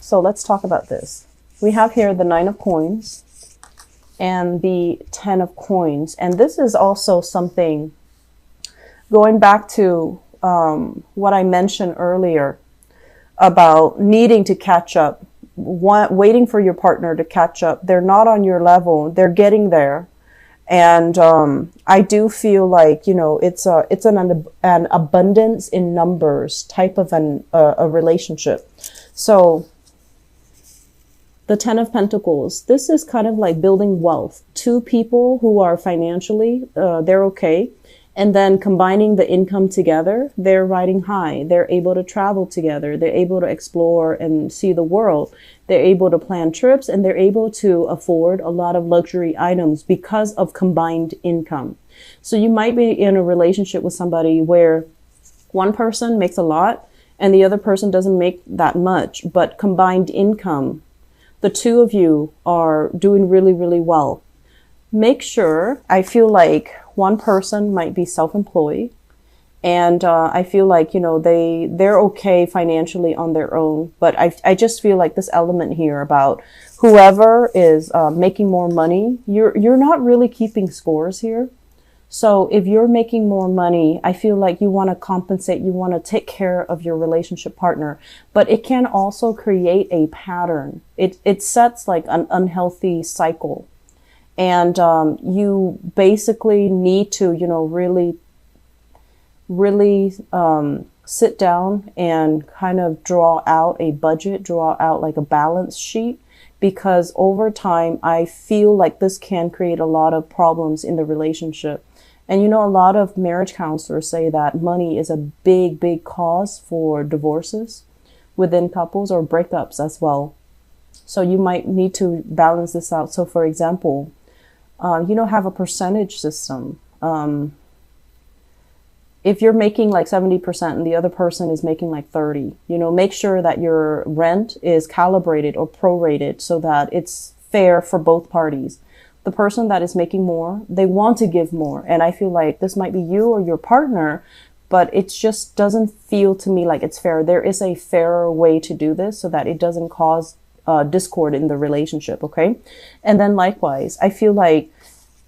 So let's talk about this. We have here the 9 of coins and the 10 of coins. And this is also something going back to what I mentioned earlier about needing to catch up, waiting for your partner to catch up. They're not on your level. They're getting there. And I do feel like, you know, it's an abundance in numbers type of a relationship. So the 10 of Pentacles, this is kind of like building wealth. Two people who are financially, they're okay. And then combining the income together, they're riding high. They're able to travel together. They're able to explore and see the world. They're able to plan trips, and they're able to afford a lot of luxury items because of combined income. So you might be in a relationship with somebody where one person makes a lot and the other person doesn't make that much, but combined income, the two of you are doing really, really well. Make sure, I feel like one person might be self-employed, and I feel like, you know, they're okay financially on their own. But I just feel like this element here about whoever is making more money, you're not really keeping scores here. So if you're making more money, I feel like you want to compensate, you want to take care of your relationship partner, but it can also create a pattern. It sets like an unhealthy cycle. And you basically need to, you know, really sit down and kind of draw out a budget, draw out like a balance sheet, because over time, I feel like this can create a lot of problems in the relationship. And, you know, a lot of marriage counselors say that money is a big, big cause for divorces within couples or breakups as well. So you might need to balance this out. So for example, you know, have a percentage system. If you're making like 70% and the other person is making like 30, you know, make sure that your rent is calibrated or prorated so that it's fair for both parties. The person that is making more, they want to give more. And I feel like this might be you or your partner, but it just doesn't feel to me like it's fair. There is a fairer way to do this so that it doesn't cause discord in the relationship. Okay. And then likewise, I feel like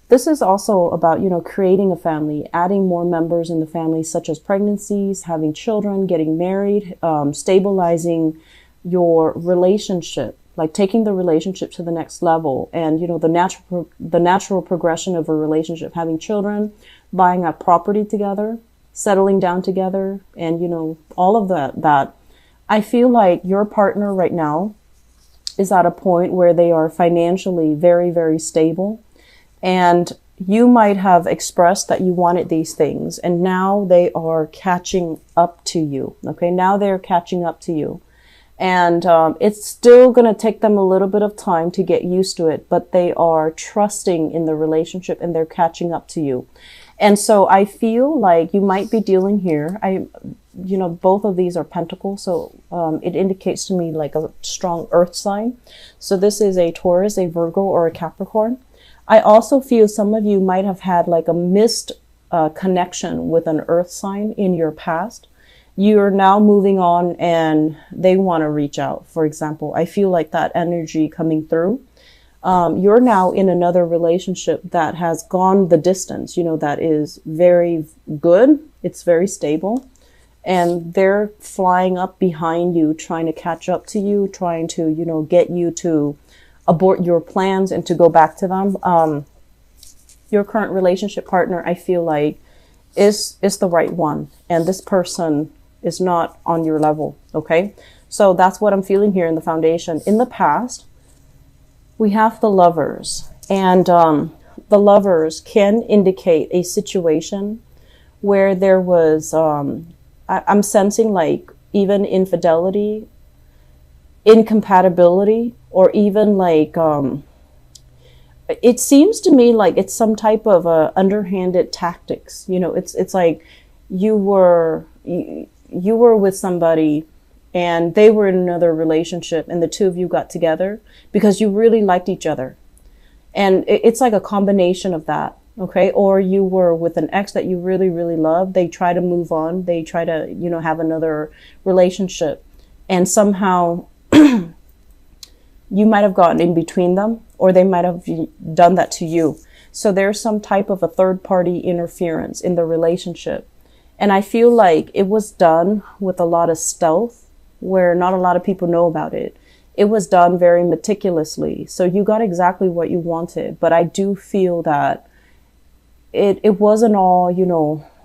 this is also about, you know, creating a family, adding more members in the family, such as pregnancies, having children, getting married, stabilizing your relationship, like taking the relationship to the next level. And, you know, the natural progression of a relationship, having children, buying a property together, settling down together, and, you know, all of that I feel like your partner right now is at a point where they are financially very, very stable. And you might have expressed that you wanted these things, and now they are catching up to you. Okay, now they're catching up to you. And it's still going to take them a little bit of time to get used to it, but they are trusting in the relationship and they're catching up to you. And so I feel like you might be dealing here. You know, both of these are pentacles. So it indicates to me like a strong earth sign. So this is a Taurus, a Virgo, or a Capricorn. I also feel some of you might have had like a missed connection with an earth sign in your past. You're now moving on and they want to reach out. For example, I feel like that energy coming through. You're now in another relationship that has gone the distance, you know, that is very good. It's very stable. And they're flying up behind you, trying to catch up to you, trying to, you know, get you to abort your plans and to go back to them. Your current relationship partner, I feel like, is the right one. And this person is not on your level. Okay. So that's what I'm feeling here in the foundation. In the past, we have the Lovers, and the Lovers can indicate a situation where there was, I'm sensing like even infidelity, incompatibility, or even like, it seems to me like it's some type of underhanded tactics. You know, it's like you were with somebody and they were in another relationship and the two of you got together because you really liked each other. And it's like a combination of that. Okay. Or you were with an ex that you really, really love. They try to move on. They try to, you know, have another relationship, and somehow You might have gotten in between them, or they might have done that to you. So there's some type of a third party interference in the relationship. And I feel like it was done with a lot of stealth, where not a lot of people know about it. It was done very meticulously. So you got exactly what you wanted. But I do feel that it wasn't all,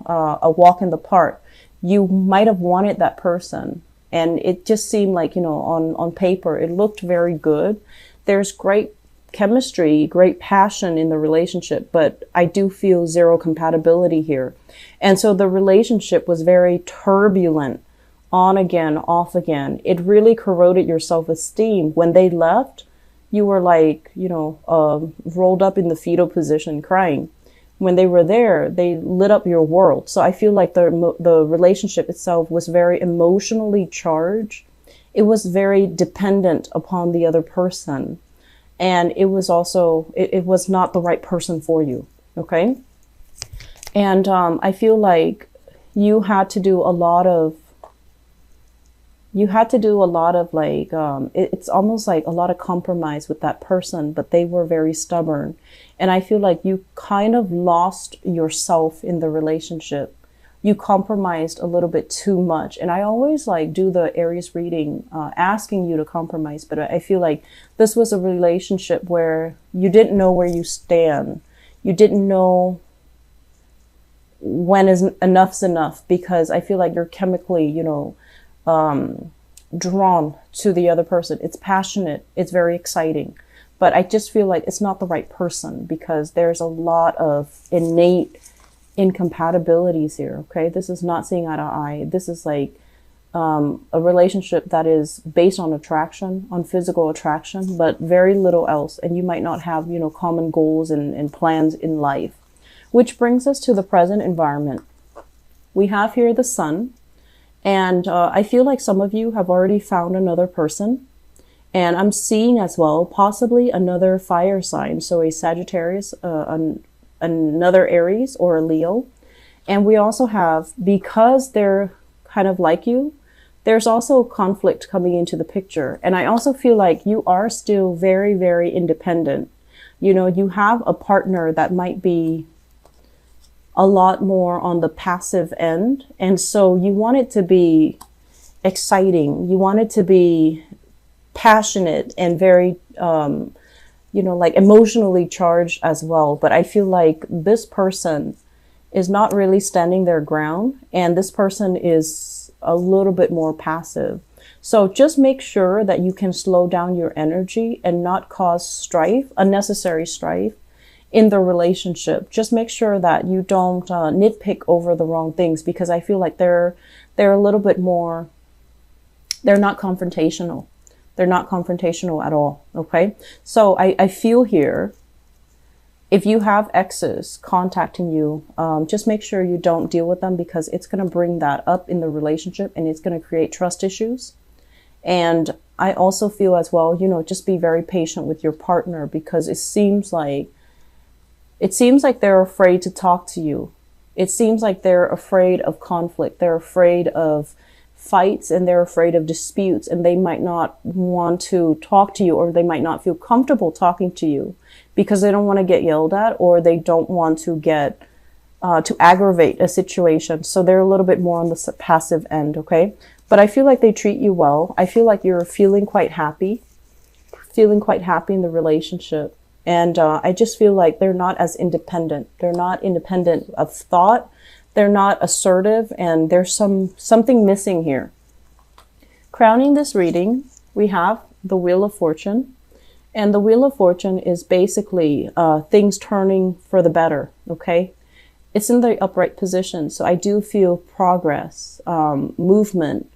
a walk in the park. You might have wanted that person, and it just seemed like, on paper, it looked very good. There's great chemistry, great passion in the relationship, but I do feel zero compatibility here. And so the relationship was very turbulent, on again, off again. It really corroded your self-esteem. When they left, you were like, rolled up in the fetal position crying. When they were there, they lit up your world. So I feel like the relationship itself was very emotionally charged. It was very dependent upon the other person. And it was also, it was not the right person for you. Okay. And I feel like you had to do a lot of like, it's almost like a lot of compromise with that person, but they were very stubborn. And I feel like you kind of lost yourself in the relationship. You compromised a little bit too much. And I always like do the Aries reading, asking you to compromise. But I feel like this was a relationship where you didn't know where you stand. You didn't know when enough's enough, because I feel like you're chemically, drawn to the other person. It's passionate. It's very exciting. But I just feel like it's not the right person, because there's a lot of innate incompatibilities here. Okay. This is not seeing eye to eye. This is like, a relationship that is based on attraction, on physical attraction, but very little else. And you might not have, common goals and plans in life, which brings us to the present environment. We have here the sun. And I feel like some of you have already found another person. And I'm seeing as well, possibly another fire sign. So a Sagittarius, another Aries, or a Leo. And we also have, because they're kind of like you, there's also conflict coming into the picture. And I also feel like you are still very, very independent. You have a partner that might be a lot more on the passive end. And so you want it to be exciting. You want it to be passionate and very, like emotionally charged as well. But I feel like this person is not really standing their ground, and this person is a little bit more passive. So just make sure that you can slow down your energy and not cause strife, unnecessary strife in the relationship. Just make sure that you don't nitpick over the wrong things, because I feel like they're a little bit more, they're not confrontational. They're not confrontational at all. Okay. So I feel here, if you have exes contacting you, just make sure you don't deal with them, because it's going to bring that up in the relationship and it's going to create trust issues. And I also feel as well, just be very patient with your partner, because it seems like they're afraid to talk to you. It seems like they're afraid of conflict. They're afraid of fights, and they're afraid of disputes, and they might not want to talk to you, or they might not feel comfortable talking to you because they don't want to get yelled at, or they don't want to get to aggravate a situation. So they're a little bit more on the passive end. Okay. But I feel like they treat you well. I feel like you're feeling quite happy in the relationship. And I just feel like they're not as independent. They're not independent of thought. They're not assertive, and there's something missing here. Crowning this reading, we have the Wheel of Fortune. And the Wheel of Fortune is basically things turning for the better, okay? It's in the upright position, so I do feel progress, movement,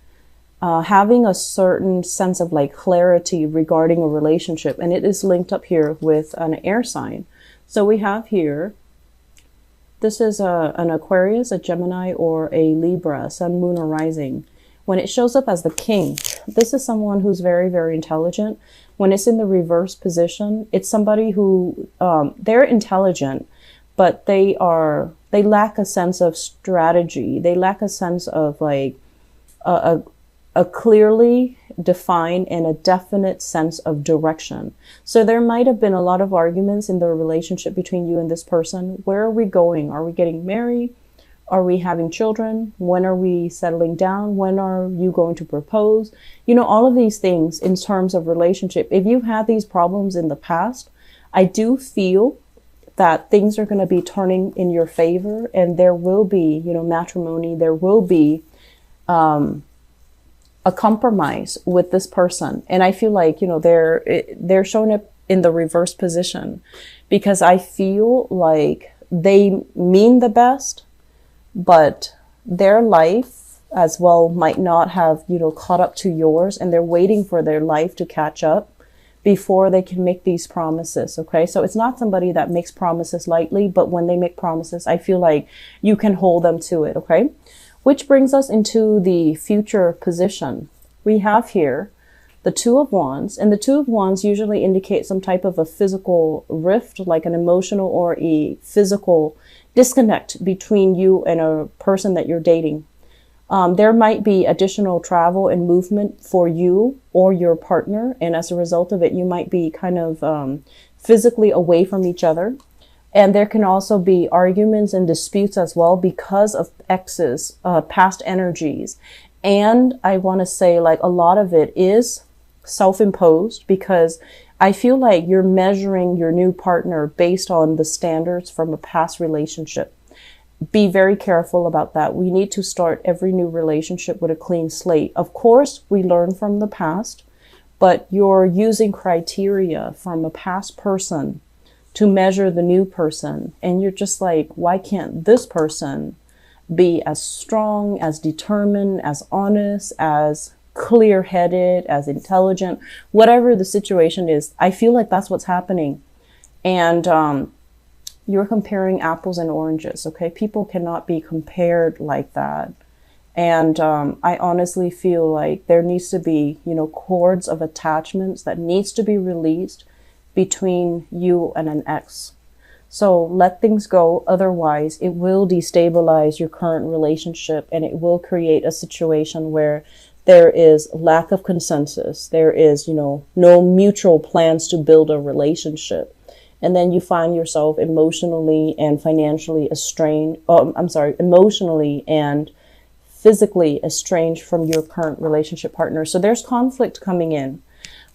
having a certain sense of like clarity regarding a relationship. And it is linked up here with an air sign. So we have here, this is an Aquarius, a Gemini, or a Libra, Sun, Moon, or Rising. When it shows up as the King, this is someone who's very, very intelligent. When it's in the reverse position, it's somebody who, they're intelligent, but they lack a sense of strategy. They lack a sense of like, a a clearly defined and a definite sense of direction. So there might have been a lot of arguments in the relationship between you and this person. Where are we going? Are we getting married? Are we having children? When are we settling down? When are you going to propose? You know, all of these things in terms of relationship. If you had these problems in the past, I do feel that things are going to be turning in your favor, and there will be, you know, matrimony. There will be a compromise with this person. And I feel like, you know, they're showing up in the reverse position, because I feel like they mean the best, but their life as well might not have, you know, caught up to yours, and they're waiting for their life to catch up before they can make these promises. Okay. So it's not somebody that makes promises lightly, but when they make promises, I feel like you can hold them to it. Okay. Which brings us into the future position. We have here the Two of Wands, and the Two of Wands usually indicate some type of a physical rift, like an emotional or a physical disconnect between you and a person that you're dating. There might be additional travel and movement for you or your partner, and as a result of it, you might be kind of physically away from each other. And there can also be arguments and disputes as well because of exes, past energies. And I want to say, like, a lot of it is self-imposed, because I feel like you're measuring your new partner based on the standards from a past relationship. Be very careful about that. We need to start every new relationship with a clean slate. Of course, we learn from the past, but you're using criteria from a past person to measure the new person. And you're just like, why can't this person be as strong, as determined, as honest, as clear-headed, as intelligent, whatever the situation is? I feel like that's what's happening. And you're comparing apples and oranges, okay? People cannot be compared like that. And I honestly feel like there needs to be, you know, cords of attachments that needs to be released between you and an ex. So let things go. Otherwise, it will destabilize your current relationship, and it will create a situation where there is lack of consensus. There is, you know, no mutual plans to build a relationship. And then you find yourself emotionally and financially estranged. Emotionally and physically estranged from your current relationship partner. So there's conflict coming in.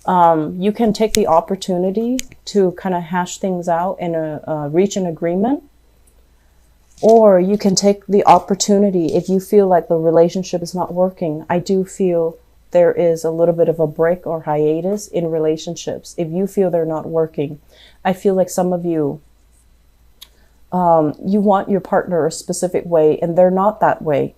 You can take the opportunity to kind of hash things out and reach an agreement. Or you can take the opportunity if you feel like the relationship is not working. I do feel there is a little bit of a break or hiatus in relationships. If you feel they're not working, I feel like some of you, you want your partner a specific way and they're not that way.